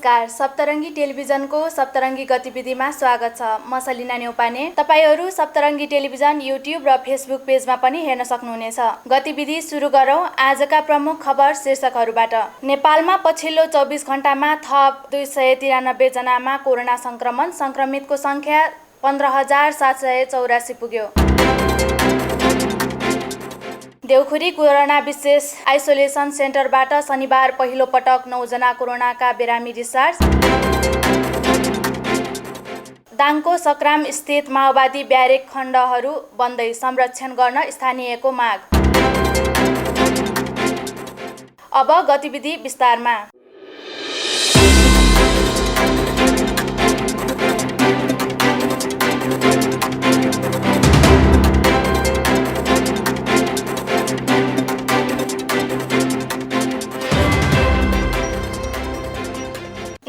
नमस्कार, सप्तरङ्गी टेलिभिजनको सप्तरङ्गी गतिविधिमा स्वागत छ। म सलिना न्यौपाने। तपाईहरू सप्तरङ्गी टेलिभिजन युट्युब र फेसबुक पेजमा पनि हेर्न सक्नुहुनेछ। गतिविधि सुरु गरौँ। आजका प्रमुख खबर शीर्षकहरूबाट। नेपालमा पछिल्लो 24 घण्टामा थप 293 जनामा कोरोना संक्रमण, संक्रमितको संख्या 15,784 पुग्यो। देउखुरी कोरोना विशेष आइसोलेसन सेन्टरबाट शनिबार पहिलो पटक 9 जना कोरोनाका बिरामी डिस्चार्ज। दाङको सक्राम स्थित माओवादी ब्यारेक खण्डहरू बन्दै, संरक्षण गर्न स्थानीयको माग। अब गतिविधि विस्तारमा।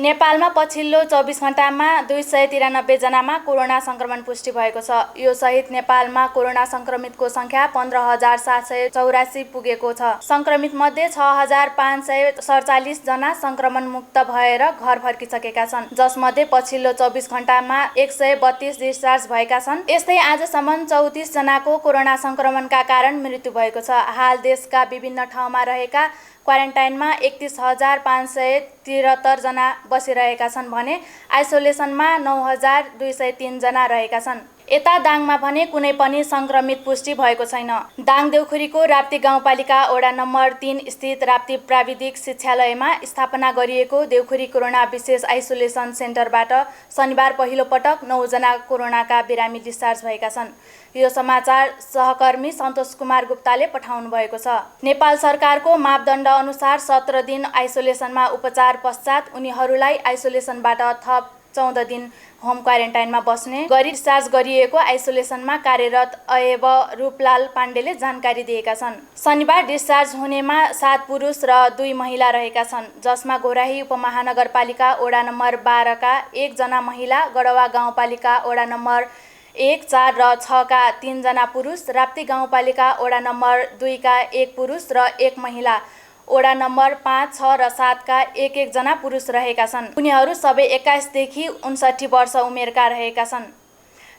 नेपालमा पछिल्लो 24 घण्टामा 293 जनामा कोरोना संक्रमण पुष्टि भएको छ। यो सहित नेपालमा कोरोना संक्रमितको संख्या 15,784 पुगेको छ। संक्रमित मध्ये 6,547 जना संक्रमण मुक्त भएर घर फर्किसकेका छन्, जसमध्ये पछिल्लो 24 घण्टामा 132 डिस्चार्ज भएका छन्। यस्तै आजसम्म 34 जनाको कोरोना संक्रमणका कारण मृत्यु भएको छ। हाल देशका विभिन्न ठाउँमा रहेका क्वारेन्टाइनमा 31,573 जना बसिरहेका छन् भने आइसोलेसनमा 9,203 जना रहेका छन्। यता दाङमा भने कुनै पनि संक्रमित पुष्टि भएको छैन। दाङ देउखुरीको राप्ती गाउँपालिका वडा नम्बर 3 स्थित राप्ती प्राविधिक शिक्षालयमा स्थापना गरिएको देउखुरी कोरोना विशेष आइसोलेसन सेन्टरबाट शनिबार पहिलो पटक 9 जना कोरोनाका बिरामी डिस्चार्ज भएका छन्। यो समाचार सहकर्मी सन्तोष कुमार गुप्ताले पठाउनु भएको छ। नेपाल सरकारको मापदण्ड अनुसार 17 दिन आइसोलेसनमा उपचार पश्चात उनीहरूलाई आइसोलेसनबाट थप 14 दिन होम क्वारेन्टाइनमा बस्ने गरी डिस्चार्ज गरिएको आइसोलेसनमा कार्यरत अयब रूपलाल पाण्डेले जानकारी दिएका छन्। शनिबार डिस्चार्ज हुनेमा 7 पुरुष र 2 महिला रहेका छन्, जसमा घोराही उपमहानगरपालिका वडा नम्बर 12 का 1 जना महिला, गढवा गाउँपालिका वडा नम्बर 1, 4 र 6 का 3 जना पुरुष, राप्ती गाउँपालिका वडा नम्बर 2 का 1 पुरुष र 1 महिला, वडा नम्बर 5, 6 र 7 का 1 जना पुरुष रहेका छन्। उनीहरू सबै 21 देखि 59 वर्ष उमेरका रहेका छन्।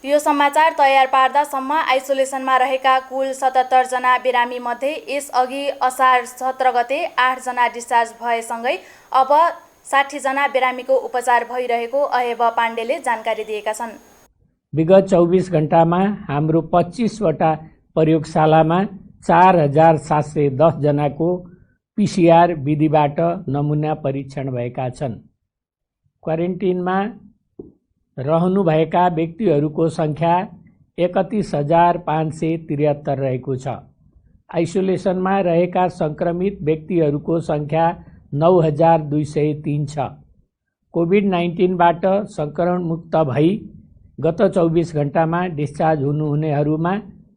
यो समाचार तयार पार्दासम्म आइसोलेसनमा रहेका कुल 77 जना बिरामी मध्ये यसअघि असार 17 गते 8 जना डिस्चार्ज भएसँगै अब 60 जना बिरामीको उपचार भइरहेको अयब पाण्डेले जानकारी दिएका छन्। विगत 24 घण्टामा हाम्रो 25 वटा प्रयोगशालामा 4,710 जनाको PCR विधिबाट नमुना परीक्षण भएका छन्। क्वारेन्टिनमा रहनुभएका व्यक्तिहरूको संख्या 31,573 रहेको छ। आइसोलेसनमा रहेका संक्रमित व्यक्तिहरूको संख्या 9,203 छ। कोभिड-19बाट संक्रमणमुक्त भई गत 24 घण्टामा डिस्चार्ज हुनुहुनेहरूमा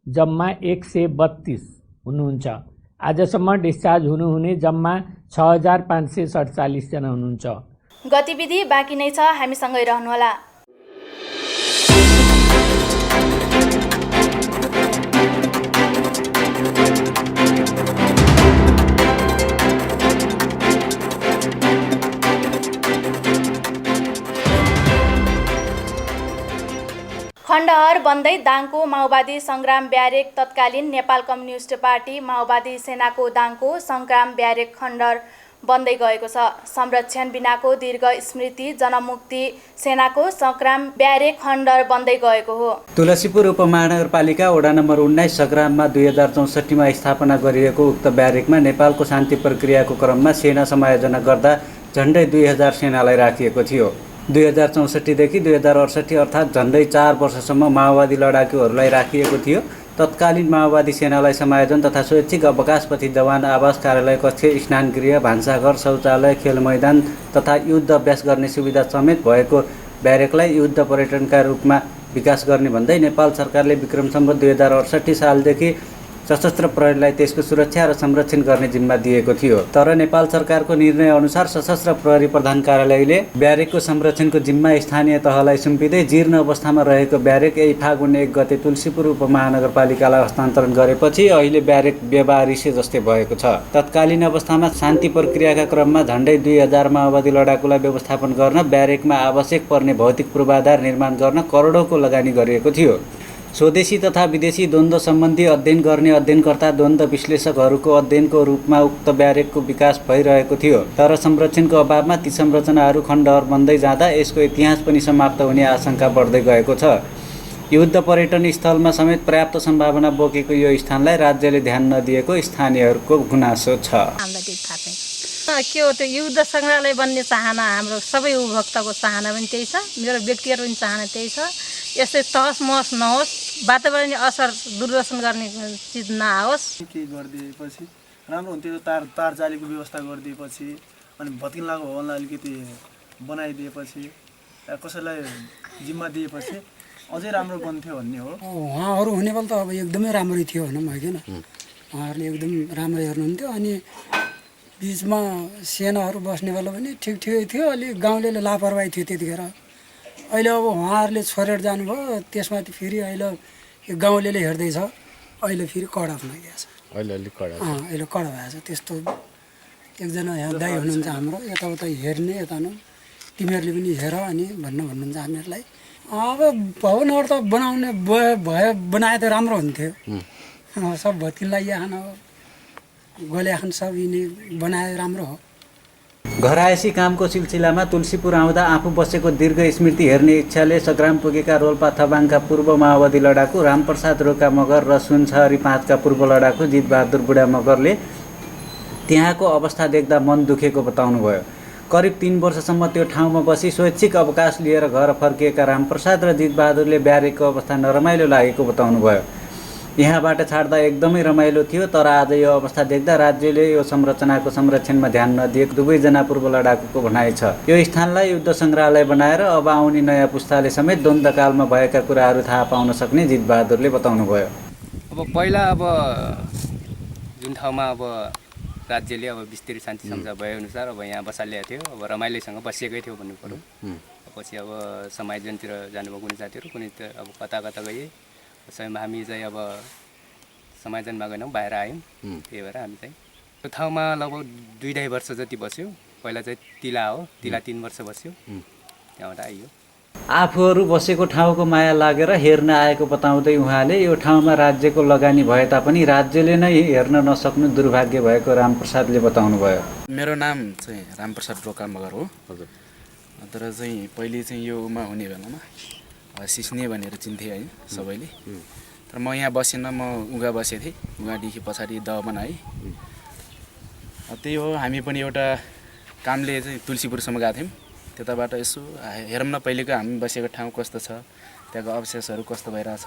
जम्मा 132 हुनुहुन्छ। आजसम्म डिस्चार्ज हुनुहुने जम्मा 6,547 जना हुनुहुन्छ। गतिविधि बाँकी नै छ, हामीसँगै रहनुहोला। खण्डहर बन्दै दाङको माओवादी सङ्ग्राम ब्यारेक तत्कालीन नेपाल कम्युनिस्ट पार्टी माओवादी सेनाको दाङको सङ्ग्राम ब्यारेक खण्डहर बन्दै गएको छ। संरक्षण बिनाको दीर्घ स्मृति जनमुक्ति सेनाको सङ्ग्राम ब्यारेक खण्डहर बन्दै गएको हो। तुलसीपुर उपमहानगरपालिका वडा नम्बर 19 सग्राममा 2064मा स्थापना गरिएको उक्त ब्यारेकमा नेपालको शान्ति प्रक्रियाको क्रममा सेना समायोजना गर्दा झन्डै 2000 सेनालाई राखिएको थियो। 2064 देखि 2068 अर्थात् झन्डै 4 वर्षसम्म माओवादी लडाकुहरूलाई राखिएको थियो। तत्कालीन माओवादी सेनालाई समायोजन तथा स्वैच्छिक अवकाशपछि जवान आवास, कार्यालय कक्ष, स्नानगृह, भान्साघर, शौचालय, खेल मैदान तथा युद्ध अभ्यास गर्ने सुविधा समेत भएको ब्यारेकलाई युद्ध पर्यटनका रूपमा विकास गर्ने भन्दै नेपाल सरकारले विक्रम सम्वत 2068 सालदेखि सशस्त्र प्रहरीलाई त्यसको सुरक्षा र संरक्षण गर्ने जिम्मा दिएको थियो। तर नेपाल सरकारको निर्णय अनुसार सशस्त्र प्रहरी प्रधान कार्यालयले ब्यारेकको संरक्षणको जिम्मा स्थानीय तहलाई सुम्पिँदै जीर्ण अवस्थामा रहेको ब्यारेक यही फागुन 1 गते तुलसीपुर उपमहानगरपालिकालाई हस्तान्तरण गरेपछि अहिले ब्यारेक बेवारिसे जस्तै भएको छ। तत्कालीन अवस्थामा शान्ति प्रक्रियाका क्रममा झण्डै 2000 माओवादी लडाकुलाई व्यवस्थापन गर्न ब्यारेकमा आवश्यक पर्ने भौतिक पूर्वाधार निर्माण गर्न करोडौँको लगानी गरिएको थियो। स्वदेशी तथा विदेशी द्वन्द्व सम्बन्धी अध्ययन गर्ने अध्ययनकर्ता द्वन्द्व विश्लेषकहरूको अध्ययनको रूपमा उक्त ब्यारेकको विकास भइरहेको थियो। तर संरक्षणको अभावमा ती संरचनाहरू खण्डहर बन्दै जाँदा यसको इतिहास पनि समाप्त हुने आशंका बढ्दै गएको छ। युद्ध पर्यटन स्थलमा समेत पर्याप्त सम्भावना बोकेको यो स्थानलाई राज्यले ध्यान नदिएको स्थानीयहरूको गुनासो छ। हामीलाई त्यही थाहा छैन के हो त्यो युद्ध सङ्ग्रहालय बन्ने चाहना हाम्रो सबै उपभोक्ताको चाहना पनि त्यही छ, मेरो व्यक्तिगत पनि चाहना त्यही छ। यस्तै तहस महस नहोस्, वातावरणीय असर दुर्दर्शन गर्ने चिज नआओस्। के गरिदिएपछि राम्रो हुन्थ्यो, तार जालीको व्यवस्था गरिदिएपछि अनि भत्किलाको भवनलाई अलिकति बनाइदिएपछि कसैलाई जिम्मा दिएपछि अझै राम्रो बन्थ्यो भन्ने हो। उहाँहरू हुने बेला त अब एकदमै राम्रै थियो भनौँ होइन, उहाँहरूले एकदम राम्रो हेर्नुहुन्थ्यो। अनि बिचमा सेनाहरू बस्ने बेला पनि ठिकै थियो, अलिक गाउँले लापरवाही थियो त्यतिखेर। अहिले अब उहाँहरूले छोडेर जानुभयो, त्यसमाथि फेरि अहिले यो गाउँले हेर्दैछ, अहिले फेरि कडा हुन गएको छ, अहिले कडा भएको छ। त्यस्तो एकजना यहाँ दाइ हुनुहुन्छ हाम्रो, यताउता हेर्ने यता तिमीहरूले पनि हेर अनि भन्नुहुन्छ हामीहरूलाई। अब भवनहरू त बनाउने बनाए त राम्रो हुन्थ्यो, सब भत्किनलाई खान गोले खान सब यिनी बनाए राम्रो हो। घरायसी कामको सिलसिलामा तुलसीपुर आउँदा आफू बसेको दीर्घ स्मृति हेर्ने इच्छाले सग्राम पुगेका रोल्पा थबाङका पूर्व माओवादी लडाकु रामप्रसाद रोका मगर र सुनछहरी 5 का पूर्व लडाकु जितबहादुर बुढा मगरले त्यहाँको अवस्था देख्दा मन दुखेको बताउनुभयो। करिब 3 वर्षसम्म त्यो ठाउँमा बसी स्वैच्छिक अवकाश लिएर घर फर्किएका रामप्रसाद र जितबहादुरले ब्यारेकको अवस्था नरमाइलो लागेको बताउनुभयो। यहाँबाट छाड्दा एकदमै रमाइलो थियो, तर आज यो अवस्था देख्दा राज्यले यो संरचनाको संरक्षणमा ध्यान नदिएको दुवैजना पूर्व लडाकुको भनाइ छ। यो स्थानलाई युद्ध सङ्ग्रहालय बनाएर अब आउने नयाँ पुस्ताले समेत द्वन्द्वकालमा भएका कुराहरू थाहा पाउन सक्ने जितबहादुरले बताउनुभयो। अब पहिला अब जुन ठाउँमा अब राज्यले अब विस्तृत शान्ति सम्झौता भएअनुसार अब यहाँ बसालिएको थियो, अब रमाइलोसँग बसिएकै थियो भन्नु पऱ्यो। पछि अब समायोजनतिर जानुभयो कुनै साथीहरू, कुनै अब कता कता गए, समयमा हामी चाहिँ अब समायोजनमा गएनौँ, बाहिर आयौँ। त्यही भएर हामी चाहिँ त्यो ठाउँमा लगभग 2-2.5 वर्ष जति बस्यो। पहिला चाहिँ तिला हो, तिला 3 वर्ष बस्यो, त्यहाँबाट आइयो। आफूहरू बसेको ठाउँको माया लागेर हेर्न आएको बताउँदै उहाँले यो ठाउँमा राज्यको लगानी भए तापनि राज्यले नै हेर्न नसक्नु दुर्भाग्य भएको रामप्रसादले बताउनुभयो। मेरो नाम चाहिँ रामप्रसाद रोका मगर हो। हजुर। तर चाहिँ पहिले चाहिँ योमा हुने बेलामा सिस्ने भनेर चिन्थेँ होइन सबैले। तर म यहाँ बसेन, म उगा बसेको थिएँ, उगादेखि पछाडि दह बनाएँ। त्यही हो, हामी पनि एउटा कामले चाहिँ तुलसीपुरसम्म गएको थियौँ। त्यताबाट यसो हेरौँ न पहिलेको हामी बसेको ठाउँ कस्तो छ, त्यहाँको अवशेषहरू कस्तो भइरहेछ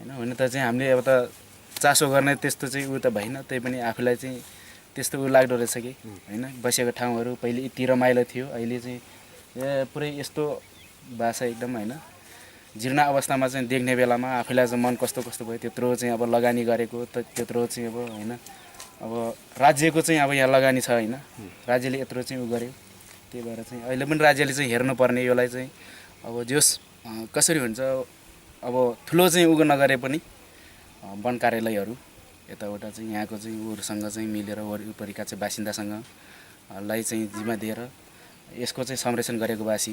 होइन। हुन त चाहिँ हामीले अब त चासो गर्ने त्यस्तो चाहिँ उ त भएन, त्यही पनि आफूलाई चाहिँ त्यस्तो उ लाग्दो रहेछ कि होइन। बसेको ठाउँहरू पहिले यति रमाइलो थियो, अहिले चाहिँ पुरै यस्तो भाषा एकदम होइन जीर्ण अवस्थामा चाहिँ देख्ने बेलामा आफूलाई चाहिँ मन कस्तो कस्तो भयो। त्यत्रो चाहिँ अब लगानी गरेको त्यत्रो चाहिँ अब होइन, अब राज्यको चाहिँ अब यहाँ लगानी छ होइन, राज्यले यत्रो चाहिँ उ गर्यो। त्यही भएर चाहिँ अहिले पनि राज्यले चाहिँ हेर्नुपर्ने योलाई चाहिँ अब जोस् कसरी हुन्छ। अब ठुलो चाहिँ उगो नगरे पनि वन कार्यालयहरू यताउता चाहिँ यहाँको चाहिँ उहरूसँग चाहिँ मिलेर वरिपरिका चाहिँ बासिन्दासँग लाई चाहिँ जिम्मा दिएर यसको चाहिँ संरक्षण गरेको बासी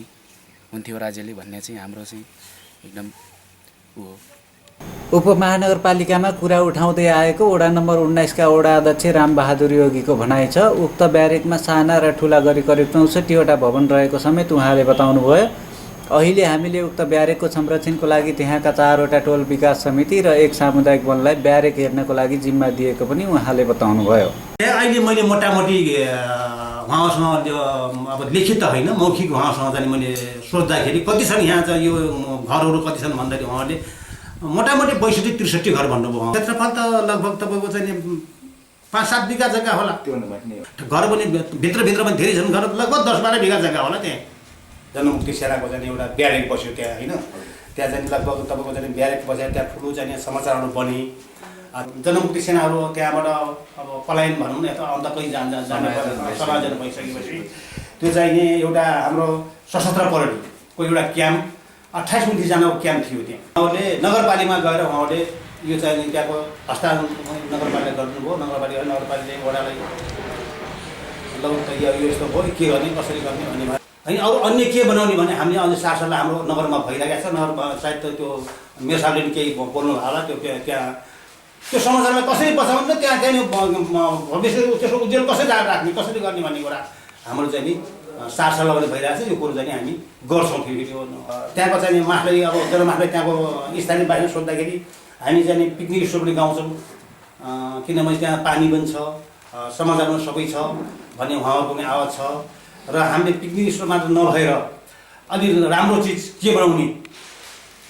हुन्थ्यो राज्यले भन्ने चाहिँ हाम्रो चाहिँ एकदम उ हो। उपमहानगरपालिकामा कुरा उठाउँदै आएको वडा नम्बर 19 का वडा अध्यक्ष रामबहादुर योगीको भनाइ छ। उक्त ब्यारेकमा साना र ठुला गरी करिब 64वटा भवन रहेको समेत उहाँले बताउनुभयो। अहिले हामीले उक्त ब्यारेकको संरक्षणको लागि त्यहाँका 4वटा टोल विकास समिति र 1 सामुदायिक वनलाई ब्यारेक हेर्नको लागि जिम्मा दिएको पनि उहाँले बताउनुभयो। अहिले मैले मोटामोटी उहाँसँग अब लिखित त होइन, मौखिक उहाँसँग चाहिँ मैले सोच्दाखेरि कति छन् यहाँ चाहिँ यो घरहरू कति छन् भन्दाखेरि उहाँले मोटामोटी 62-63 घर भन्नुभयो। क्षेत्रफल त लगभग तपाईँको चाहिँ 5-7 बिघा जग्गा होला। घर पनि भित्रभित्र पनि धेरै छन्, घर लगभग 10-12 बिघा जग्गा होला। त्यहाँ जनमुक्ति सेनाको चाहिँ एउटा ब्यारेक बस्यो त्यहाँ होइन। त्यहाँ चाहिँ लगभग तपाईँको चाहिँ ब्यारेक बसेर त्यहाँ ठुलो चाहिँ समाचारहरू बने जनमुक्ति सेनाहरू त्यहाँबाट अब पलायन भनौँ न अथवा अन्त कहीँ समायोजन भइसकेपछि त्यो चाहिँ नि एउटा हाम्रो सशस्त्र प्रहरीको एउटा क्याम्प 28-29 जनाको क्याम्प थियो त्यहाँ। उहाँहरूले नगरपालिकामा गएर उहाँहरूले यो चाहिँ त्यहाँको हस्तान्तरण नगरपालिका गर्नुभयो। नगरपालिकाले वडालाई ल यो यस्तो भयो, के गर्ने कसरी गर्ने भन्ने भयो। अनि अरू अन्य के बनाउने भने हामीले अझै सारसल्लाह हाम्रो नगरमा भइरहेको छ। नगरमा सायद त्यो मेरो साहबले पनि केही बोल्नु होला त्यो त्यहाँ त्यो समाचारलाई कसरी बचाउने त्यहाँ भविष्य त्यसको उज्यालो कसरी राख्ने कसरी गर्ने भन्ने कुरा हाम्रो चाहिँ नि सारसल्लाह पनि भइरहेको छ। यो कुरो चाहिँ हामी गर्छौँ। फेरि त्यो त्यहाँको चाहिँ मासलाई अब जनमासलाई त्यहाँको स्थानीय बाहिर सोद्धाखेरि हामी चाहिँ पिकनिक स्टोर पनि गाउँछौँ, किनभने त्यहाँ पानी पनि छ, समाचारमा सबै छ भन्ने उहाँहरूको पनि आवाज छ। र हामीले पिकनिक स्टोर मात्र नभएर अलि राम्रो चिज के बनाउने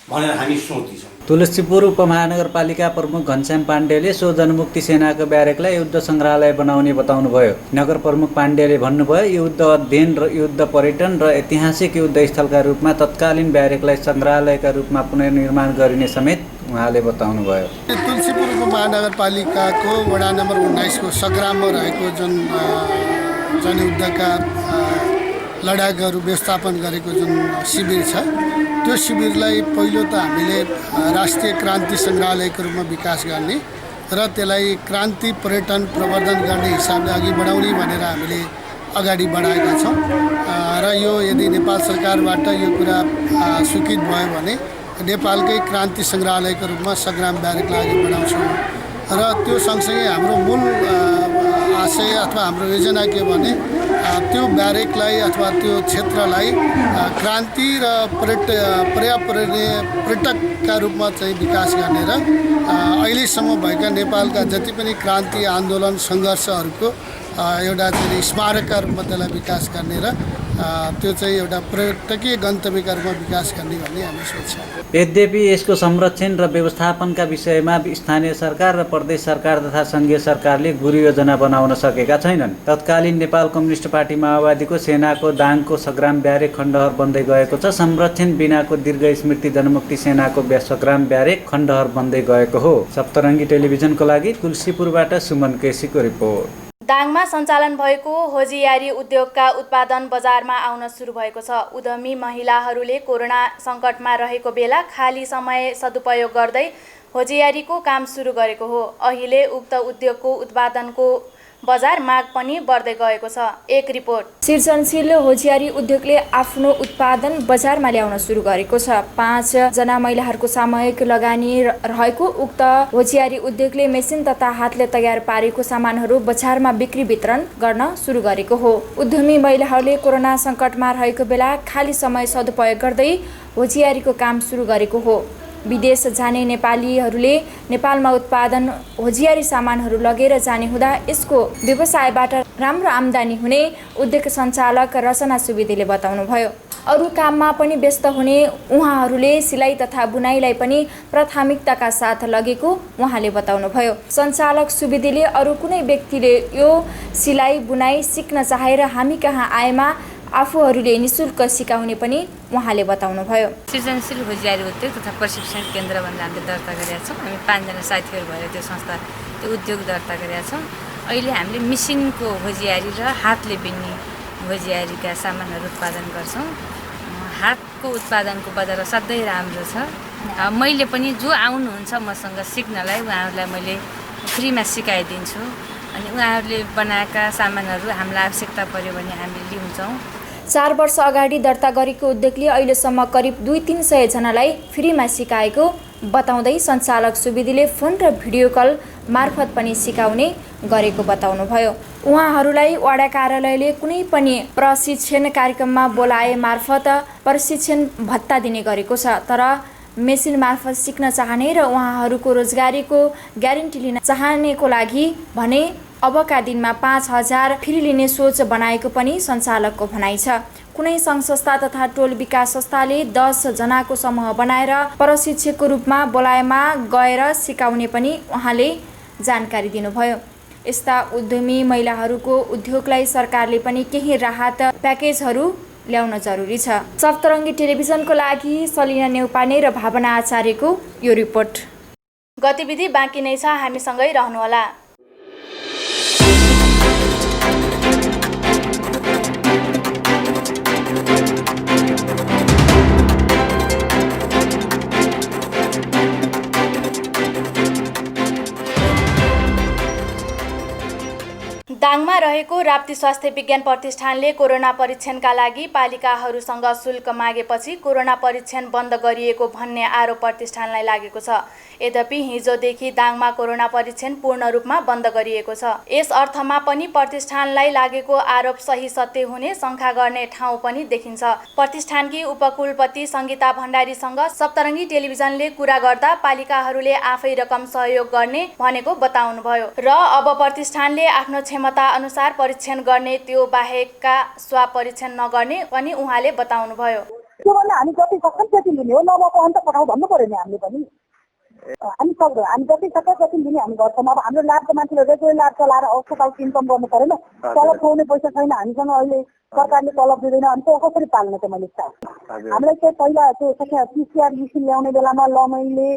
भनेर हामी सोच्दैछौँ। तुलसीपुर उपमहानगरपालिका प्रमुख घनश्याम पाण्डेले सो जनमुक्ति सेनाको ब्यारेकलाई युद्ध सङ्ग्रहालय बनाउने बताउनुभयो। नगर प्रमुख पाण्डेले भन्नुभयो, युद्ध अध्ययन र युद्ध पर्यटन र ऐतिहासिक युद्ध स्थलका रूपमा तत्कालीन ब्यारेकलाई सङ्ग्रहालयका रूपमा पुनर्निर्माण गरिने समेत उहाँले बताउनुभयो। तुलसीपुर उपमहानगरपालिकाको वडा नम्बर 19 को सग्राममा रहेको जुन जनयुद्धका लडाकुहरू व्यवस्थापन गरेको जुन शिविर छ, त्यो शिविरलाई पहिलो त हामीले राष्ट्रिय क्रान्ति सङ्ग्रहालयको रूपमा विकास गर्ने र त्यसलाई क्रान्ति पर्यटन प्रवर्धन गर्ने हिसाबले अघि बढाउने भनेर हामीले अगाडि बढाएका छौँ। र यो यदि नेपाल सरकारबाट यो कुरा स्वीकृत भयो भने नेपालकै क्रान्ति सङ्ग्रहालयको रूपमा सग्राम ब्यारेकलाई अघि बढाउँछौँ। र त्यो सँगसँगै हाम्रो मूल आशय अथवा हाम्रो योजना के भने त्यो ब्यारेकलाई अथवा त्यो क्षेत्रलाई क्रान्ति र पर्यटकका रूपमा चाहिँ विकास गर्ने र अहिलेसम्म भएका नेपालका जति पनि क्रान्ति आन्दोलन सङ्घर्षहरूको एउटा चाहिँ स्मारकका रूपमा त्यसलाई विकास गर्ने र त्यो चाहिँ एउटा पर्यटकीय गन्तव्यका रूपमा विकास गर्ने भन्ने हामी सोच्छौँ। यद्यपि यसको संरक्षण र व्यवस्थापनका विषयमा स्थानीय सरकार र प्रदेश सरकार तथा सङ्घीय सरकारले गुरु योजना बनाउन सकेका छैनन्। तत्कालीन नेपाल कम्युनिस्ट पार्टी माओवादीको सेनाको दाङको सग्राम ब्यारेक खण्डहर बन्दै गएको छ। संरक्षण बिनाको दीर्घ स्मृति जनमुक्ति सेनाको सग्राम ब्यारेक खण्डहर बन्दै गएको हो। सप्तरङ्गी टेलिभिजनको लागि तुलसीपुरबाट सुमन केसीको रिपोर्ट। दाङमा सञ्चालन भएको होजियारी उद्योगका उत्पादन बजारमा आउन सुरु भएको छ। उद्यमी महिलाहरूले कोरोना सङ्कटमा रहेको बेला खाली समय सदुपयोग गर्दै होजियारीको काम सुरु गरेको हो। अहिले उक्त उद्योगको उत्पादनको बजार माग पनि बढ्दै गएको छ। एक रिपोर्ट। सृजनशील होजियारी उद्योगले आफ्नो उत्पादन बजारमा ल्याउन सुरु गरेको छ। 5 जना महिलाहरूको सामूहिक लगानी रहेको उक्त होजियारी उद्योगले मेसिन तथा हातले तयार पारेको सामानहरू बजारमा बिक्री वितरण गर्न सुरु गरेको हो। उद्यमी महिलाहरूले कोरोना सङ्कटमा रहेको बेला खाली समय सदुपयोग गर्दै होजियारीको काम सुरु गरेको हो। विदेश जाने नेपालीहरूले नेपालमा उत्पादन होजियारी सामानहरू लगेर जाने हुँदा यसको व्यवसायबाट राम्रो आम्दानी हुने उद्योग सञ्चालक रचना सुवेदीले बताउनुभयो। अरू काममा पनि व्यस्त हुने उहाँहरूले सिलाइ तथा बुनाइलाई पनि प्राथमिकताका साथ लगेको उहाँले बताउनुभयो। सञ्चालक सुवेदीले अरू कुनै व्यक्तिले यो सिलाइ बुनाइ सिक्न चाहेर हामी कहाँ आएमा आफूहरूले निःशुल्क सिकाउने पनि उहाँले बताउनुभयो। सृजनशील होजियारी उद्योग तथा प्रशिक्षण केन्द्र भनेर हामीले दर्ता गरेका छौँ। हामी 5 जना साथीहरू भएर त्यो संस्था त्यो उद्योग दर्ता गरेका छौँ। अहिले हामीले मिसिनको होजियारी र हातले बिन्ने होजियारीका सामानहरू उत्पादन गर्छौँ। हातको उत्पादनको बजार असाध्यै राम्रो छ। मैले पनि जो आउनुहुन्छ मसँग सिक्नलाई उहाँहरूलाई मैले फ्रीमा सिकाइदिन्छु। अनि उहाँहरूले बनाएका सामानहरू हामीलाई आवश्यकता पर्यो भने हामीले लिन्छौँ। 4 वर्ष अगाडि दर्ता गरेको उद्योगले अहिलेसम्म करिब 200-300 जनालाई फ्रीमा सिकाएको बताउँदै सञ्चालक सुवेदीले फोन र भिडियो कल मार्फत पनि सिकाउने गरेको बताउनुभयो। उहाँहरूलाई वडा कार्यालयले कुनै पनि प्रशिक्षण कार्यक्रममा बोलाए मार्फत प्रशिक्षण भत्ता दिने गरेको छ। तर मेसिन मार्फत सिक्न चाहने र उहाँहरूको रोजगारीको ग्यारेन्टी लिन चाहनेको लागि भने अबका दिनमा 5,000 फ्री लिने सोच बनाएको पनि सञ्चालकको भनाइ छ। कुनै सङ्घ संस्था तथा टोल विकास संस्थाले 10 जनाको समूह बनाएर प्रशिक्षकको रूपमा बोलाएमा गएर सिकाउने पनि उहाँले जानकारी दिनुभयो। यस्ता उद्यमी महिलाहरूको उद्योगलाई सरकारले पनि केही राहत प्याकेजहरू ल्याउन जरुरी छ। सप्तरङ्गी टेलिभिजनको लागि सलिना नेउपाने र भावना आचार्यको यो रिपोर्ट। गतिविधि बाँकी नै छ, हामीसँगै रहनुहोला। दाङमा रहेको राप्ती स्वास्थ्य विज्ञान प्रतिष्ठानले कोरोना परीक्षणका लागि पालिकाहरूसँग शुल्क मागेपछि कोरोना परीक्षण बन्द गरिएको भन्ने आरोप प्रतिष्ठानलाई लागेको छ। यद्यपि हिजोदेखि दाङमा कोरोना परीक्षण पूर्ण रूपमा बन्द गरिएको छ। यस अर्थमा पनि प्रतिष्ठानलाई लागेको आरोप सही सत्य हुने शङ्का गर्ने ठाउँ पनि देखिन्छ। प्रतिष्ठानकी उपकुलपति सङ्गीता भण्डारीसँग सप्तरङ्गी टेलिभिजनले कुरा गर्दा पालिकाहरूले आफै रकम सहयोग गर्ने भनेको बताउनुभयो र अब प्रतिष्ठानले आफ्नो क्षमता अनुसार परीक्षण गर्ने, त्यो बाहेकका स्वाब परीक्षण नगर्ने पनि उहाँले बताउनुभयो। त्योभन्दा हामी जति सक्छौँ त्यति लिने हो, नभएको अन्त पठाउ भन्नु पर्यो नि हामीले पनि। हामी सक्दो हामी जति सक्छ त्यति लिने हामी गर्छौँ। अब हाम्रो ल्याबको मान्छेले रेगुलर ल्याब चलाएर अस्पतालको इन्कम गर्नु परेन, तलब खुवाउने पैसा छैन हामीसँग अहिले, सरकारले तलब दिँदैन, अनि त्यो कसरी पाल्ने त मैले हामीलाई चाहिँ पहिला त्यो पिसिआर मेसिन ल्याउने बेलामा लमैले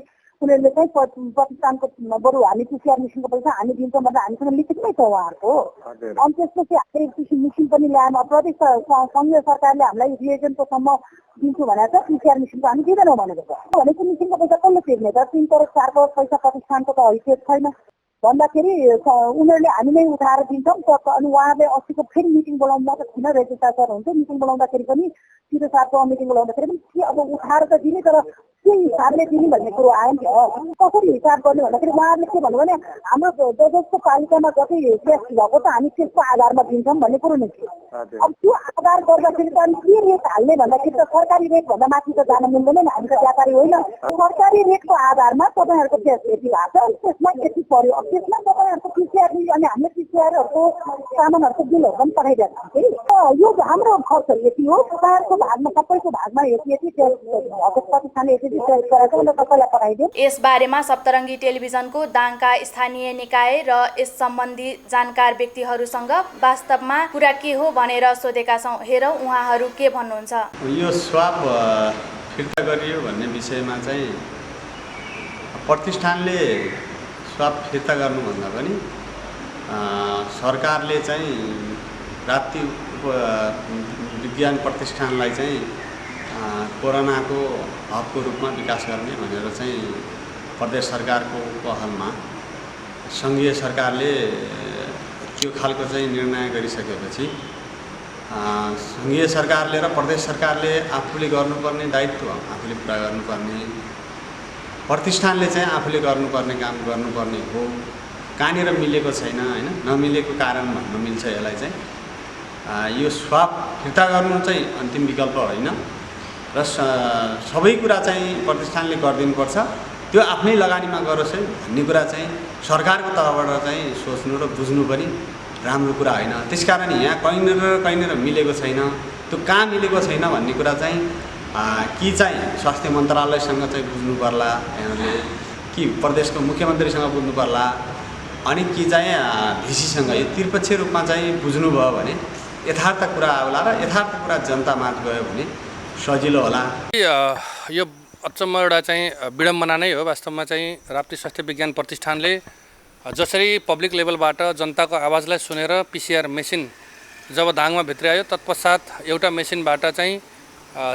उनीहरूले चाहिँ प्रतिष्ठानको बरु हामी पिसिआर मेसिनको पैसा हामी दिन्छौँ भन्दा हामीसँग लिखितमै छ उहाँहरूको। अनि त्यसपछि हामीले मेसिन पनि ल्याएन, प्रदेश सङ्घीय सरकारले हामीलाई रिएजेन्टको सम्म दिन्छु भनेको छ, पिसिआर मेसिनको हामी दिँदैनौँ भनेको छ। भनेको मेसिनको पैसा कसले तिर्ने त? 3 करोड 4 करोड पैसा प्रतिष्ठानको त हैसियत छैन भन्दाखेरि उनीहरूले हामी नै उठाएर दिन्छौँ। अनि उहाँहरूले अस्तिको फेरि मिटिङ बोलाउनु, म त थिइनँ, रेजिस्ट्रार सर हुन्थ्यो, मिटिङ बोलाउँदाखेरि पनि सिधो सारको मिटिङ बोलाउँदाखेरि पनि के अब उठाएर त दिने, तर के हिसाबले दिने भन्ने कुरो आयो नि त। कसरी हिसाब गर्ने भन्दाखेरि उहाँहरूले के भन्नु भने हाम्रो जसको पालिकामा जति टेस्ट भएको त हामी त्यसको आधारमा दिन्छौँ भन्ने कुरो नै थियो। अब त्यो आधार गर्दाखेरि त अनि के रेट हाल्ने भन्दाखेरि त सरकारी रेटभन्दा माथि त जान मिल्दैन नि, हामी त व्यापारी होइन। सरकारी रेटको आधारमा तपाईँहरूको टेस्ट यति भएको छ, त्यसमा यति पर्यो, अब त्यसमा तपाईँहरूको पिसिआर अनि हामीले पिसिआरहरूको सामानहरूको बिलहरू पनि पठाइदिएको छौँ। यो हाम्रो खर्च यति हो, तपाईँहरूको भागमा सबैको भागमा यति प्रतिष्ठानले यति यस बारेमा सप्तरङ्गी टेलिभिजनको दाङका स्थानीय निकाय र यस सम्बन्धी जानकार व्यक्तिहरूसँग वास्तवमा कुरा के हो भनेर सोधेका छौँ। हेरौँ उहाँहरू के भन्नुहुन्छ। यो स्वाब फिर्ता गरियो भन्ने विषयमा चाहिँ प्रतिष्ठानले स्वाब फिर्ता गर्नुभन्दा पनि सरकारले चाहिँ राप्ती विज्ञान प्रतिष्ठानलाई चाहिँ कोरोनाको हबको रूपमा विकास गर्ने भनेर चाहिँ प्रदेश सरकारको पहलमा सङ्घीय सरकारले त्यो खालको चाहिँ निर्णय गरिसकेपछि सङ्घीय सरकारले र प्रदेश सरकारले आफूले गर्नुपर्ने दायित्व आफूले पुरा गर्नुपर्ने, प्रतिष्ठानले चाहिँ आफूले गर्नुपर्ने काम गर्नुपर्ने हो। कहाँनिर मिलेको छैन होइन, नमिलेको कारण भन्न मिल्छ यसलाई चाहिँ। यो स्वाब फिर्ता गर्नु चाहिँ अन्तिम विकल्प होइन र सबै कुरा चाहिँ प्रतिष्ठानले गरिदिनुपर्छ, त्यो आफ्नै लगानीमा गरोस् है भन्ने कुरा चाहिँ सरकारको तर्फबाट चाहिँ सोच्नु र बुझ्नु पनि राम्रो कुरा होइन। त्यसकारण यहाँ कहीँनिर मिलेको छैन, त्यो कहाँ मिलेको छैन भन्ने कुरा चाहिँ कि चाहिँ स्वास्थ्य मन्त्रालयसँग चाहिँ बुझ्नु पर्ला, यहाँले कि प्रदेशको मुख्यमन्त्रीसँग बुझ्नु पर्ला, अनि कि चाहिँ भिसीसँग यो त्रिपक्षीय रूपमा चाहिँ बुझ्नुभयो भने यथार्थ कुरा आउला र यथार्थ कुरा जनतामाझ गयो भने सजिलो होला। यो अचम्म एउटा चाहिँ विडम्बना नै हो। वास्तवमा चाहिँ राप्ती स्वास्थ्य विज्ञान प्रतिष्ठानले जसरी पब्लिक लेभलबाट जनताको आवाजलाई सुनेर पिसिआर मेसिन जब दाङमा भित्र्यायो, तत्पश्चात एउटा मेसिनबाट चाहिँ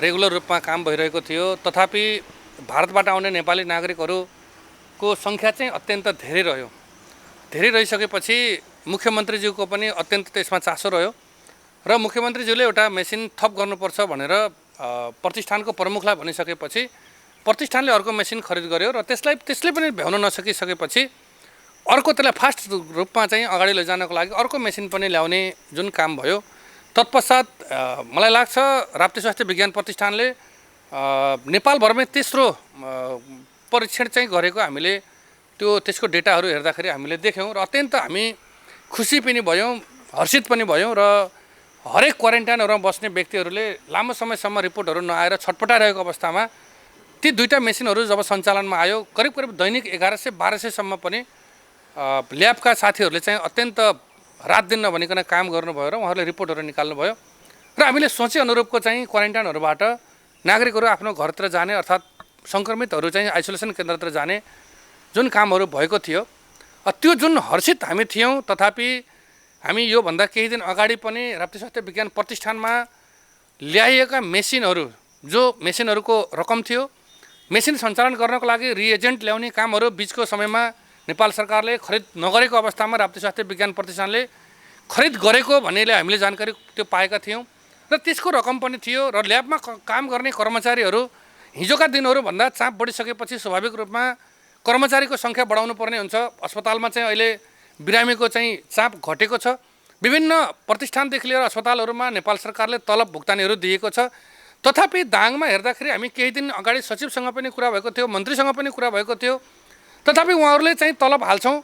रेगुलर रूपमा काम भइरहेको थियो। तथापि भारतबाट आउने नेपाली नागरिकहरूको सङ्ख्या चाहिँ अत्यन्त धेरै रह्यो। धेरै रहिसकेपछि मुख्यमन्त्रीज्यूको पनि अत्यन्त त्यसमा चासो रह्यो र मुख्यमन्त्रीज्यूले एउटा मेसिन थप गर्नुपर्छ भनेर प्रतिष्ठानको प्रमुखलाई भनिसकेपछि प्रतिष्ठानले अर्को मेसिन खरिद गर्यो र त्यसले पनि भ्याउन नसकिसकेपछि अर्को त्यसलाई फास्ट रूपमा चाहिँ अगाडि लैजानको लागि अर्को मेसिन पनि ल्याउने जुन काम भयो। तत्पश्चात मलाई लाग्छ राप्ती स्वास्थ्य विज्ञान प्रतिष्ठानले नेपालभरमै तेस्रो परीक्षण चाहिँ गरेको हामीले त्यसको डेटाहरू हेर्दाखेरि हामीले देख्यौँ र अत्यन्त हामी खुसी पनि भयौँ, हर्षित पनि भयौँ र हरेक क्वारेन्टाइनहरूमा बस्ने व्यक्तिहरूले लामो समयसम्म रिपोर्टहरू नआएर छटपटाइरहेको अवस्थामा ती दुईटा मेसिनहरू जब सञ्चालनमा आयो, करिब दैनिक 1100-1200सम्म पनि ल्याबका साथीहरूले चाहिँ अत्यन्त रात दिन नभनिकन काम गर्नुभयो र उहाँहरूले रिपोर्टहरू निकाल्नुभयो र हामीले सोचे अनुरूपको चाहिँ क्वारेन्टाइनहरूबाट नागरिकहरू आफ्नो घरतिर जाने अर्थात् सङ्क्रमितहरू चाहिँ आइसोलेसन केन्द्रतिर जाने जुन कामहरू भएको थियो त्यो जुन हर्षित हामी थियौँ, तथापि हामी योभन्दा केही दिन अगाडि पनि राप्ती स्वास्थ्य विज्ञान प्रतिष्ठानमा ल्याइएका मेसिनहरू, जो मेसिनहरूको रकम थियो, मेसिन सञ्चालन गर्नको लागि रिएजेन्ट ल्याउने कामहरू बिचको समयमा नेपाल सरकारले खरिद नगरेको अवस्थामा राप्ती स्वास्थ्य विज्ञान प्रतिष्ठानले खरिद गरेको भन्नेले हामीले जानकारी त्यो पाएका थियौँ र त्यसको रकम पनि थियो र ल्याबमा काम गर्ने कर्मचारीहरू हिजोका दिनहरूभन्दा चाप बढिसकेपछि स्वाभाविक रूपमा कर्मचारीको सङ्ख्या बढाउनु पर्ने हुन्छ। अस्पतालमा चाहिँ अहिले बिरामीको चाहिँ चाप घटेको छ। विभिन्न प्रतिष्ठानदेखि लिएर अस्पतालहरूमा नेपाल सरकारले तलब भुक्तानीहरू दिएको छ। तथापि दाङमा हेर्दाखेरि हामी केही दिन अगाडि सचिवसँग पनि कुरा भएको थियो, मन्त्रीसँग पनि कुरा भएको थियो, तथापि उहाँहरूले चाहिँ तलब हाल्छौँ,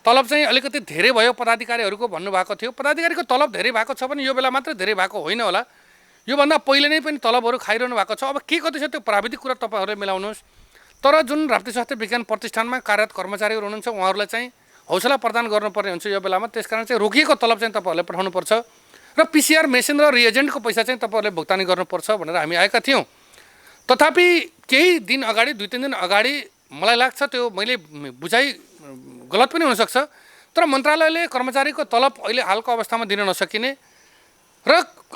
तलब चाहिँ अलिकति धेरै भयो पदाधिकारीहरूको भन्नुभएको थियो। पदाधिकारीको तलब धेरै भएको छ भने यो बेला मात्र धेरै भएको होइन होला, योभन्दा पहिले नै पनि तलबहरू खाइरहनु भएको छ। अब के कति छ त्यो प्राविधिक कुरा तपाईँहरूले मिलाउनुहोस्। तर जुन राप्ती स्वास्थ्य विज्ञान प्रतिष्ठानमा कार्यरत कर्मचारीहरू हुनुहुन्छ उहाँहरूलाई चाहिँ हौसला प्रदान गर्नुपर्ने हुन्छ यो बेलामा। त्यसकारण चाहिँ रोकिएको तलब चाहिँ तपाईँहरूले पठाउनुपर्छ र पिसिआर मेसिन र रिएजेन्टको पैसा चाहिँ तपाईँहरूले भुक्तानी गर्नुपर्छ भनेर हामी आएका थियौँ। तथापि केही दिन अगाडि, 2-3 दिन अगाडि मलाई लाग्छ त्यो मैले बुझाइ गलत पनि हुनसक्छ, तर मन्त्रालयले कर्मचारीको तलब अहिले हालको अवस्थामा दिन नसकिने र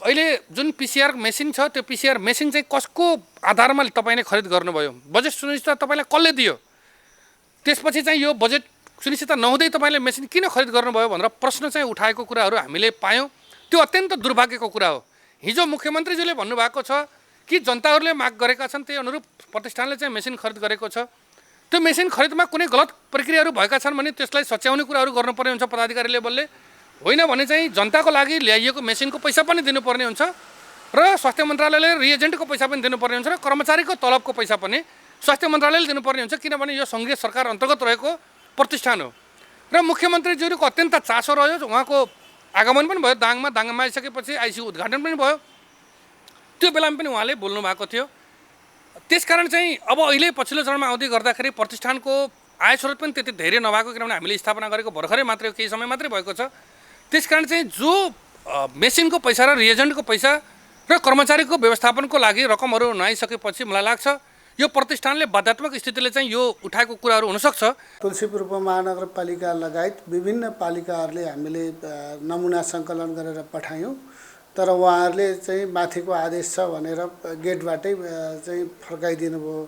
अहिले जुन पिसिआर मेसिन छ त्यो पिसिआर मेसिन चाहिँ कसको आधारमा तपाईँले खरिद गर्नुभयो, बजेट सुनिश्चितता तपाईँलाई कसले दियो, त्यसपछि चाहिँ यो बजेट सुनिश्चितता नहुँदै तपाईँले मेसिन किन खरिद गर्नुभयो भनेर प्रश्न चाहिँ उठाएको कुराहरू हामीले पायौँ। त्यो अत्यन्त दुर्भाग्यको कुरा हो। हिजो मुख्यमन्त्रीज्यूले भन्नुभएको छ कि जनताहरूले माग गरेका छन् त्यही अनुरूप प्रतिष्ठानले चाहिँ मेसिन खरिद गरेको छ। त्यो मेसिन खरिदमा कुनै गलत प्रक्रियाहरू भएका छन् भने त्यसलाई सच्याउने कुराहरू गर्नुपर्ने हुन्छ पदाधिकारी लेभलले, होइन भने चाहिँ जनताको लागि ल्याइएको मेसिनको पैसा पनि दिनुपर्ने हुन्छ र स्वास्थ्य मन्त्रालयले रिएजेन्टको पैसा पनि दिनुपर्ने हुन्छ र कर्मचारीको तलबको पैसा पनि स्वास्थ्य मन्त्रालयले दिनुपर्ने हुन्छ, किनभने यो सङ्घीय सरकार अन्तर्गत रहेको प्रतिष्ठान हो। र मुख्यमन्त्रीज्यूको अत्यन्त चासो रह्यो, उहाँको आगमन पनि भयो दाङमा आइसकेपछि आइसियु उद्घाटन पनि भयो, त्यो बेलामा पनि उहाँले बोल्नु भएको थियो। त्यसकारण चाहिँ अब अहिले पछिल्लो चरणमा आउँदै गर्दाखेरि प्रतिष्ठानको आय स्रोत पनि त्यति धेरै नभएको, किनभने हामीले स्थापना गरेको भर्खरै मात्रै केही समय मात्रै भएको छ। त्यसकारण चाहिँ जो मेसिनको पैसा र रिएजेन्टको पैसा र कर्मचारीको व्यवस्थापनको लागि रकमहरू नआइसकेपछि मलाई लाग्छ यो प्रतिष्ठानले बाध्यात्मक स्थितिले चाहिँ यो उठाएको कुराहरू हुनसक्छ। तुलसीपुर उपमहानगरपालिका लगायत विभिन्न पालिकाहरूले हामीले नमुना सङ्कलन गरेर पठायौँ, तर उहाँहरूले चाहिँ माथिको आदेश छ भनेर गेटबाटै चाहिँ फर्काइदिनु भयो।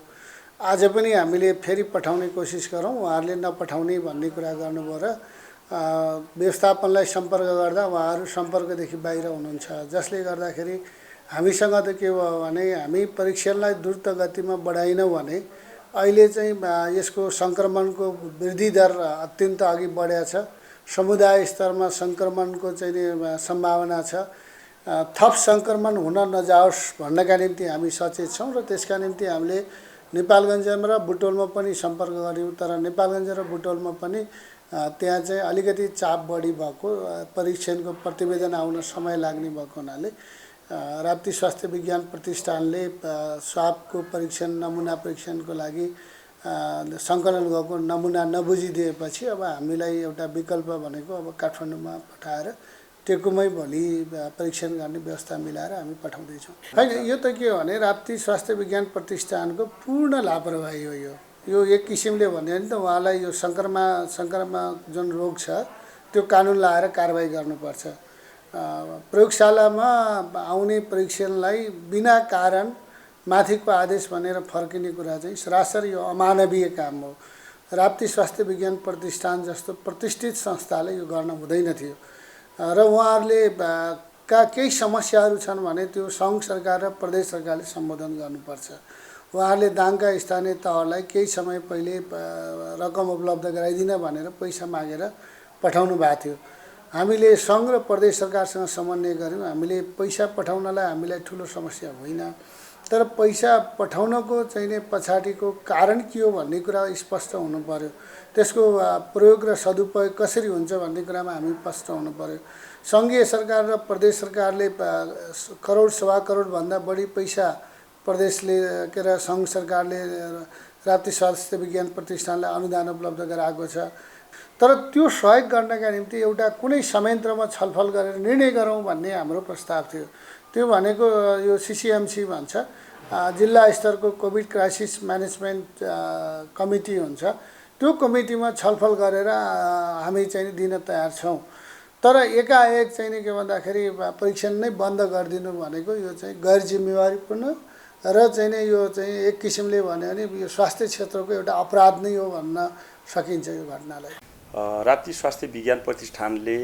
आज पनि हामीले फेरि पठाउने कोसिस गरौँ, उहाँहरूले नपठाउने भन्ने कुरा गर्नुभयो र व्यवस्थापनलाई सम्पर्क गर्दा उहाँहरू सम्पर्कदेखि बाहिर हुनुहुन्छ, जसले गर्दाखेरि हामीसँग त के भयो भने हामी परीक्षणलाई द्रुत गतिमा बढाइनौँ भने अहिले चाहिँ यसको सङ्क्रमणको वृद्धि दर अत्यन्त अघि बढेको छ। समुदाय स्तरमा सङ्क्रमणको चाहिँ सम्भावना छ। थप सङ्क्रमण हुन नजाओस् भन्नका निम्ति हामी सचेत छौँ र त्यसका निम्ति हामीले नेपालगञ्जमा र बुटोलमा पनि सम्पर्क गऱ्यौँ, तर नेपालगञ्ज र बुटोलमा पनि त्यहाँ चाहिँ अलिकति चाप बढी भएको, परीक्षणको प्रतिवेदन आउन समय लाग्ने भएको हुनाले राप्ती स्वास्थ्य विज्ञान प्रतिष्ठानले स्वाबको परीक्षण, नमुना परीक्षणको लागि सङ्कलन गरेको नमुना नबुझिदिएपछि अब हामीलाई एउटा विकल्प भनेको अब काठमाडौँमा पठाएर टेकुमै भोलि परीक्षण गर्ने व्यवस्था मिलाएर हामी पठाउँदैछौँ। होइन, यो त के हो भने राप्ती स्वास्थ्य विज्ञान प्रतिष्ठानको पूर्ण लापरवाही हो। यो एक किसिमले भन्यो भने त उहाँलाई यो सङ्क्रामक जुन रोग छ त्यो कानुन लाएर कारबाही गर्नुपर्छ। प्रयोगशालामा आउने परीक्षणलाई बिना कारण माथिको आदेश भनेर फर्किने कुरा चाहिँ सरासर यो अमानवीय काम हो। राप्ती स्वास्थ्य विज्ञान प्रतिष्ठान जस्तो प्रतिष्ठित संस्थाले यो गर्न हुँदैन थियो र उहाँहरूले का केही समस्याहरू छन् भने त्यो सङ्घ सरकार र प्रदेश सरकारले सम्बोधन गर्नुपर्छ। उहाँहरूले दाङका स्थानीय तहलाई केही समय पहिले रकम उपलब्ध गराइदिन भनेर पैसा मागेर पठाउनु भएको थियो। हामीले सङ्घ र प्रदेश सरकारसँग समन्वय गऱ्यौँ। हामीले पैसा पठाउनलाई हामीलाई ठुलो समस्या होइन, तर पैसा पठाउनको चाहिँ पछाडिको कारण के हो भन्ने कुरा स्पष्ट हुनु पर्यो। त्यसको प्रयोग र सदुपयोग कसरी हुन्छ भन्ने कुरामा हामी स्पष्ट हुनु पर्यो। सङ्घीय सरकार र प्रदेश सरकारले करोड सवा करोडभन्दा बढी पैसा प्रदेशले के र सङ्घ सरकारले राप्ती स्वास्थ्य विज्ञान प्रतिष्ठानलाई अनुदान उपलब्ध गराएको छ, तर त्यो सहयोग गर्नका निम्ति एउटा कुनै संयन्त्रमा छलफल गरेर निर्णय गरौँ भन्ने हाम्रो प्रस्ताव थियो। त्यो भनेको यो सिसिएमसी भन्छ, जिल्ला स्तरको कोभिड क्राइसिस म्यानेजमेन्ट कमिटी हुन्छ। त्यो कमिटीमा छलफल गरेर हामी चाहिँ दिन तयार छौँ। तर एकाएक चाहिँ नि के भन्दाखेरि परीक्षण नै बन्द गरिदिनु भनेको यो चाहिँ गैर जिम्मेवारीपूर्ण र चाहिँ नि यो चाहिँ एक किसिमले भन्यो भने यो स्वास्थ्य क्षेत्रको एउटा अपराध नै हो भन्न सकिन्छ यो घटनालाई। राप्ती स्वास्थ्य विज्ञान प्रतिष्ठानले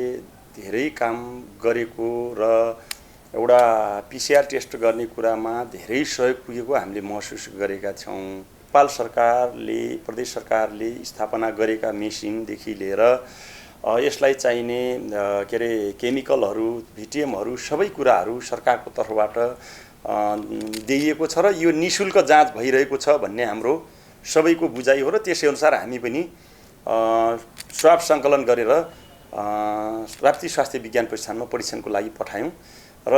धेरै काम गरेको र एउटा पिसिआर टेस्ट गर्ने कुरामा धेरै सहयोग पुगेको हामीले महसुस गरेका छौँ। नेपाल सरकारले प्रदेश सरकारले स्थापना गरेका मेसिनदेखि लिएर यसलाई चाहिने के अरे केमिकलहरू भिटिएमहरू सबै कुराहरू सरकारको तर्फबाट दिइएको छ र यो निःशुल्क जाँच भइरहेको छ भन्ने हाम्रो सबैको बुझाइ हो र त्यसै अनुसार हामी पनि स्वाब सङ्कलन गरेर राप्ती स्वास्थ्य विज्ञान प्रतिष्ठानमा परीक्षणको लागि पठायौँ र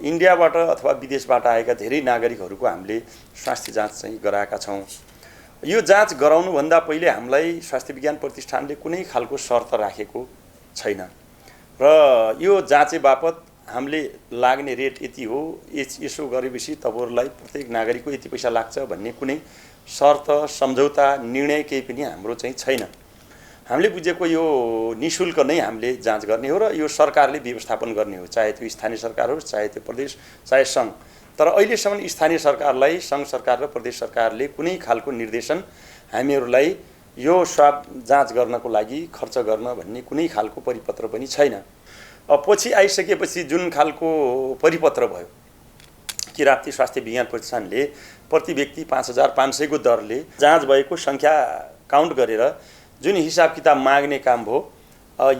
इन्डियाबाट अथवा विदेशबाट आएका धेरै नागरिकहरूको हामीले स्वास्थ्य जाँच चाहिँ गराएका छौँ। यो जाँच गराउनुभन्दा पहिले हामीलाई स्वास्थ्य विज्ञान प्रतिष्ठानले कुनै खालको शर्त राखेको छैन र यो जाँचे बापत हामीले लाग्ने रेट यति हो, यसो गरेपछि तपाईँहरूलाई प्रत्येक नागरिकको यति पैसा लाग्छ भन्ने कुनै शर्त सम्झौता निर्णय केही पनि हाम्रो चाहिँ छैन। हामीले बुझेको यो निःशुल्क नै हामीले जाँच गर्ने हो र यो सरकारले व्यवस्थापन गर्ने हो, चाहे त्यो स्थानीय सरकार होस् चाहे त्यो प्रदेश चाहे सङ्घ। तर अहिलेसम्म स्थानीय सरकारलाई सङ्घ सरकार र प्रदेश सरकारले कुनै खालको निर्देशन हामीहरूलाई यो स्वाब जाँच गर्नको लागि खर्च गर्न भन्ने कुनै खालको परिपत्र पनि छैन। पछि आइसकेपछि जुन खालको परिपत्र भयो कि राप्ती स्वास्थ्य विज्ञान प्रतिष्ठानले प्रति व्यक्ति 5,500 को दरले जाँच भएको सङ्ख्या काउन्ट गरेर जुन हिसाब किताब माग्ने काम भयो,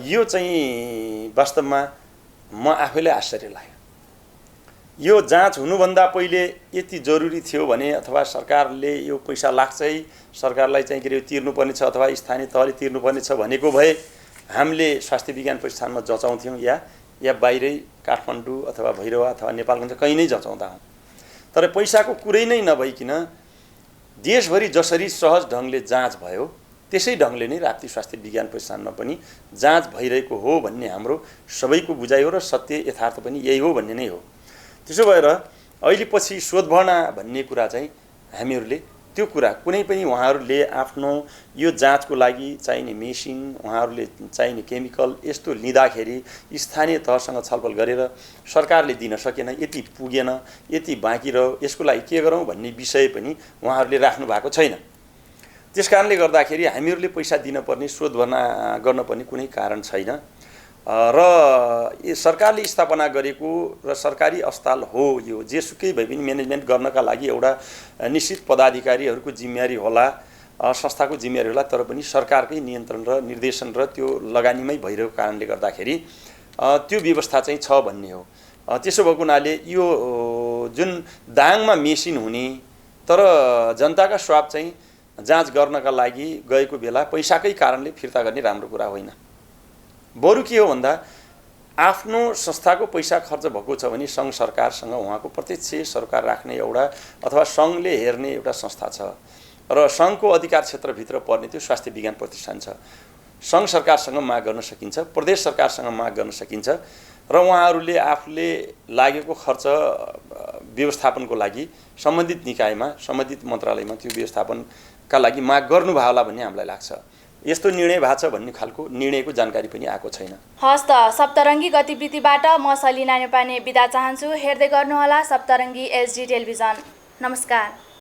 यो चाहिँ वास्तवमा म आफैलाई आश्चर्य लाग्यो। यो जाँच हुनुभन्दा पहिले यति जरुरी थियो भने अथवा सरकारले यो पैसा लाग्छै सरकारलाई चाहिँ के अरे तिर्नुपर्ने छ अथवा स्थानीय तहले तिर्नुपर्ने छ भनेको भए हामीले स्वास्थ्य विज्ञान प्रतिष्ठानमा जचाउँथ्यौँ या बाहिरै काठमाडौँ अथवा भैरवा अथवा नेपालगञ्ज कहीँ नै जचाउँदा हौँ। तर पैसाको कुरै नै नभइकन देशभरि जसरी सहज ढङ्गले जाँच भयो त्यसै ढङ्गले नै राप्ती स्वास्थ्य विज्ञान प्रतिष्ठानमा पनि जाँच भइरहेको हो भन्ने हाम्रो सबैको बुझाइ हो र सत्य यथार्थ पनि यही हो भन्ने नै हो। त्यसो भएर अहिले पछि शोधभर्ना भन्ने कुरा चाहिँ हामीहरूले त्यो कुरा कुनै पनि उहाँहरूले आफ्नो यो जाँचको लागि चाहिने मेसिन उहाँहरूले चाहिने केमिकल यस्तो लिँदाखेरि स्थानीय तहसँग छलफल गरेर सरकारले दिन सकेन, यति पुगेन, यति बाँकी रह्यो, यसको लागि के गरौँ भन्ने विषय पनि उहाँहरूले राख्नु भएको छैन। त्यस कारणले गर्दाखेरि हामीहरूले पैसा दिनपर्ने शोधभर्ना गर्नुपर्ने कुनै कारण छैन र सरकारले स्थापना गरेको र सरकारी अस्पताल हो यो जेसुकै भए पनि म्यानेजमेन्ट गर्नका लागि एउटा निश्चित पदाधिकारीहरूको जिम्मेवारी होला, संस्थाको जिम्मेवारी होला, तर पनि सरकारकै नियन्त्रण र निर्देशन र त्यो लगानीमै भइरहेको कारणले गर्दाखेरि त्यो व्यवस्था चाहिँ छ भन्ने हो। त्यसो भएको हुनाले यो जुन दाङमा मेसिन हुने तर जनताका स्वाब चाहिँ जाँच गर्नका लागि गएको बेला पैसाकै कारणले फिर्ता गर्ने राम्रो कुरा होइन। बरु के हो भन्दा आफ्नो संस्थाको पैसा खर्च भएको छ भने सङ्घ सरकारसँग उहाँको प्रत्यक्ष सरकार राख्ने एउटा अथवा सङ्घले हेर्ने एउटा संस्था छ र सङ्घको अधिकार क्षेत्रभित्र पर्ने त्यो स्वास्थ्य विज्ञान प्रतिष्ठान छ। सङ्घ सरकारसँग माग गर्न सकिन्छ, प्रदेश सरकारसँग माग गर्न सकिन्छ र उहाँहरूले आफूले लागेको खर्च व्यवस्थापनको लागि सम्बन्धित निकायमा सम्बन्धित मन्त्रालयमा त्यो व्यवस्थापनका लागि माग गर्नुभयो होला भन्ने हामीलाई लाग्छ। यस्तो निर्णय भएको छ भन्ने खालको निर्णयको जानकारी पनि आएको छैन। हस् त, सप्तरङ्गी गतिविधिबाट म सलिना नेपाने बिदा चाहन्छु। हेर्दै गर्नुहोला सप्तरङ्गी एचडी टेलिभिजन। नमस्कार।